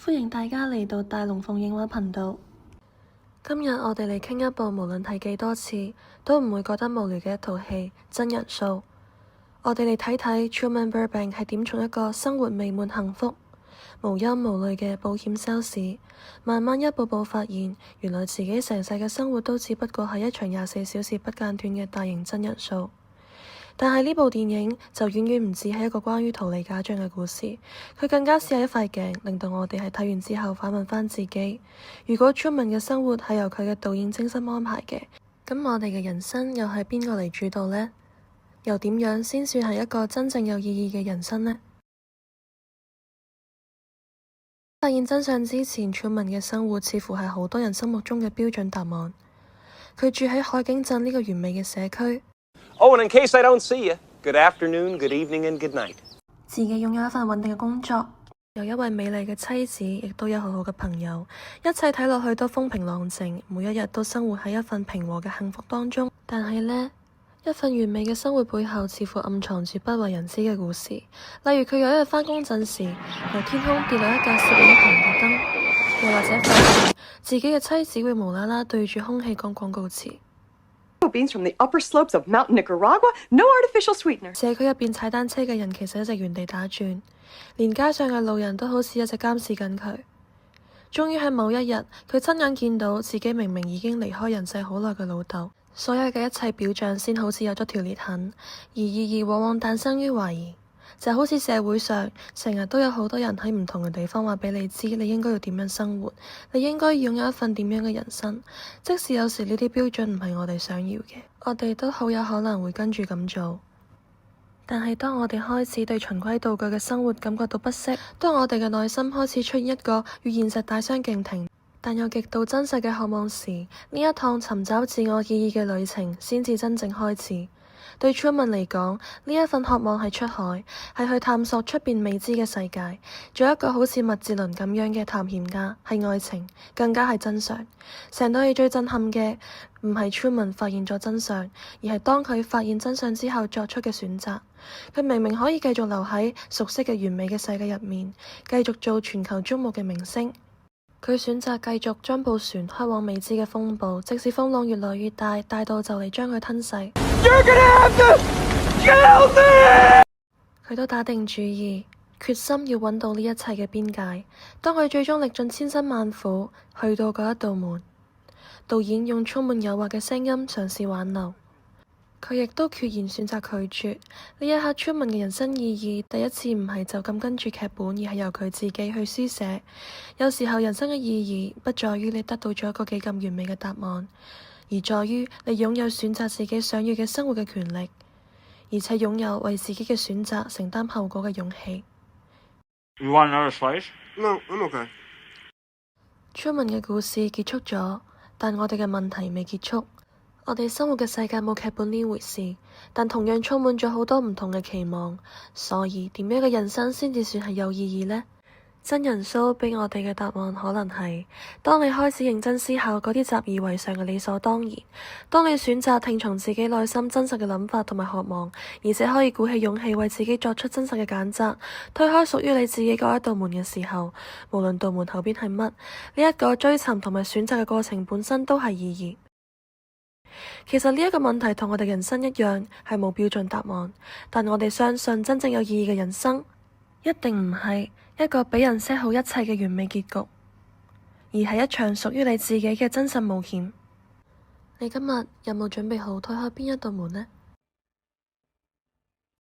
歡迎大家嚟到大龍鳳影畫頻道。今日我哋嚟傾一部無論睇幾多次都唔會覺得無聊嘅一套戲——真人 show。我哋嚟睇睇 Truman Burbank 係點從一個生活美滿幸福、無憂無慮嘅保險 sales， 慢慢一步步發現，原來自己成世嘅生活都只不過係一場24小時不間斷嘅大型真人 show。但係呢部電影就遠遠唔止係一個關於逃離家長嘅故事，佢更加似係一塊鏡，令到我哋喺睇完之後反問返自己：如果 Truman 嘅生活係由佢嘅導演精心安排嘅，咁我哋嘅人生又係邊個嚟主導呢？又點樣先算係一個真正有意義嘅人生呢？發現真相之前，Truman嘅生活似乎係好多人心目中嘅標準答案。佢住喺海景鎮呢個完美嘅社區。Oh, and in case I don't see you, good afternoon, good evening, and good night. 自己擁有一份穩定嘅工作，有一位美麗嘅妻子，亦都有好好嘅朋友，一切睇落去都風平浪靜，每一日都生活喺一份平和嘅幸福當中。但係呢，一份完美嘅生活背後，似乎暗藏住不為人知嘅故事。例如佢有一日返工陣時，由天空跌落一架攝影棚嘅燈，又或者發現自己嘅妻子會無啦啦對住空氣講廣告詞。Beans from the upper slopes of Mountain Nicaragua, no artificial sweetener. 社區入邊踩單車嘅人其實一直原地打轉，連街上嘅路人都好似一直監視緊佢。終於喺某一日，佢親眼見到自己明明已經離開人世好耐嘅老豆，所有嘅一切表象先好似有咗條裂痕，而意義往往誕生於懷疑。就好似社會上成日都有好多人喺唔同嘅地方話俾你知，你應該要點樣生活，你應該擁有一份點樣嘅人生。即使有時呢啲標準唔係我哋想要嘅，我哋都好有可能會跟住咁做。但係當我哋開始對循規蹈矩嘅生活感覺到不適，當我哋嘅內心開始出現一個與現實大相徑庭，但又極度真實嘅渴望時，呢一趟尋找自我意義嘅旅程先至真正開始。對 Truman 嚟講，呢一份渴望係出海，係去探索出邊未知嘅世界，做一個好似麥哲倫咁樣嘅探險家，係愛情，更加係真相。成套戲最震撼嘅唔係 Truman 發現咗真相，而係當佢發現真相之後作出嘅選擇。佢明明可以繼續留喺熟悉嘅完美嘅世界入面，繼續做全球矚目嘅明星。佢選擇繼續將部船開往未知嘅風暴，即使風浪越來越大，大到就嚟將佢吞噬。佢都打定主意，決心要揾到呢一切嘅邊界。當佢最終歷盡千辛萬苦去到嗰一道門，導演用充滿誘惑嘅聲音嘗試挽留。佢亦都決然選擇拒絕。呢一刻 Truman 嘅人生意義，第一次唔係就咁跟住劇本，而係由佢自己去書寫。有時候人生嘅意義不在於你得到咗一個幾咁完美嘅答案，而在於你擁有選擇自己想要嘅生活嘅權利，而且擁有為自己嘅選擇承擔後果嘅勇氣。You want another slice? No, I'm okay. Truman 嘅故事結束咗，但我哋嘅問題未結束。我哋生活嘅世界冇劇本呢回事，但同樣充滿咗好多唔同嘅期望。所以點樣嘅人生先至算係有意義呢？真人 show 俾我哋嘅答案可能係：當你開始認真思考嗰啲習以為常嘅理所當然，當你選擇聽從自己內心真實嘅諗法同埋渴望，而且可以鼓起勇氣為自己作出真實嘅揀擇，推開屬於你自己嗰一道門嘅時候，無論道門後邊係乜，呢一個追尋同埋選擇嘅過程本身都係意義。其實呢一個問題同我哋人生一樣，係冇標準答案，但我哋相信真正有意義嘅人生，一定唔係一個俾人 set 好一切嘅完美結局，而係一場屬於你自己嘅真實冒險。你今日有冇準備好推開邊一道門呢？